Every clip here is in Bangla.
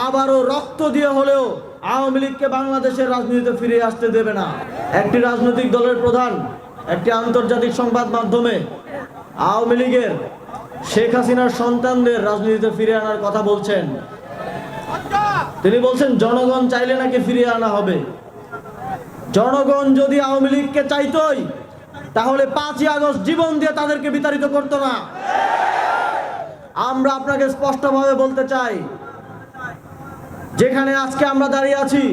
আবারও রক্ত দিয়ে হলেও আওয়ামী লীগকে বাংলাদেশের রাজনীতিতে ফিরে আসতে দেবে না। একটি রাজনৈতিক দলের প্রধান একটি আন্তর্জাতিক সংবাদ মাধ্যমে আওয়ামী লীগের শেখ হাসিনার সন্তানদের রাজনীতিতে ফিরে আনার কথা বলছেন। তিনি বলছেন জনগণ চাইলে নাকি ফিরিয়ে আনা হবে। জনগণ যদি আওয়ামী লীগকে চাইতই তাহলে 5ই আগস্ট জীবন দিয়ে তাদেরকে বিতাড়িত করতো না। আমরা আপনাকে স্পষ্টভাবে বলতে চাই, যেখানে আজকে আমরা দাঁড়িয়ে আছি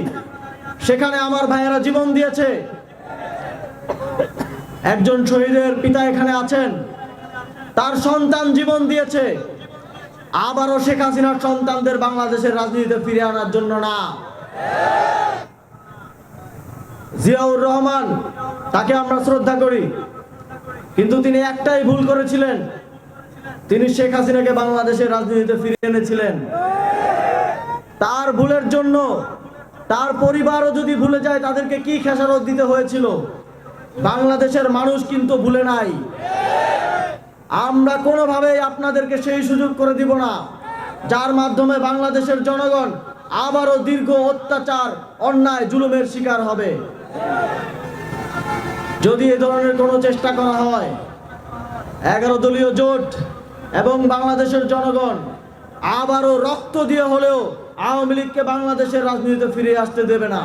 সেখানে আমার ভাইয়েরা জীবন দিয়েছে। একজন শহীদের পিতা এখানে আছেন, তার সন্তান জীবন দিয়েছে। আবারও শেখ হাসিনার সন্তানদের বাংলাদেশের রাজনীতিতে ফিরে আনার জন্য না। জিয়াউর রহমান, তাকে আমরা শ্রদ্ধা করি, কিন্তু তিনি একটাই ভুল করেছিলেন, তিনি শেখ হাসিনাকে বাংলাদেশের রাজনীতিতে ফিরিয়ে এনেছিলেন। তার ভুলের জন্য তার পরিবারও যদি ভুলে যায় তাদেরকে কি খেসারত দিতে হয়েছিল, বাংলাদেশের মানুষ কিন্তু ভুলে নাই। আমরা কোনোভাবেই আপনাদেরকে সেই সুযোগ করে দিব না যার মাধ্যমে বাংলাদেশের জনগণ আবারও দীর্ঘ অত্যাচার, অন্যায়, জুলুমের শিকার হবে। যদি এ ধরনের কোনো চেষ্টা করা হয়, 11 দলীয় জোট এবং বাংলাদেশের জনগণ আবারও রক্ত দিয়ে হলেও আওয়ামী লীগকে বাংলাদেশের রাজনীতিতে ফিরে আসতে দেবে না।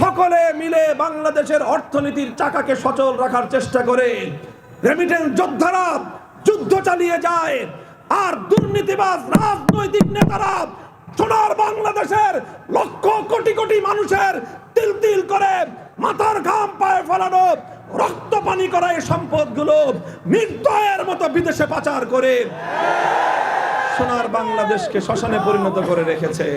সকলে মিলে বাংলাদেশের অর্থনীতির চাকাকে সচল রাখার চেষ্টা করে রেমিটেন্স যোদ্ধারা যুদ্ধ চালিয়ে যায়, আর দুর্নীতিবাজ রাজনৈতিক নেতারা সোনার বাংলাদেশের লক্ষ কোটি কোটি মানুষের তিল তিল করে মাথার ঘাম পায়ে ফেলানো, রক্ত পানি করা এই সম্পদগুলো নির্দয়ের মতো বিদেশে পাচার করে সোনার বাংলাদেশকে শ্মশানে পরিণত করে রেখেছে।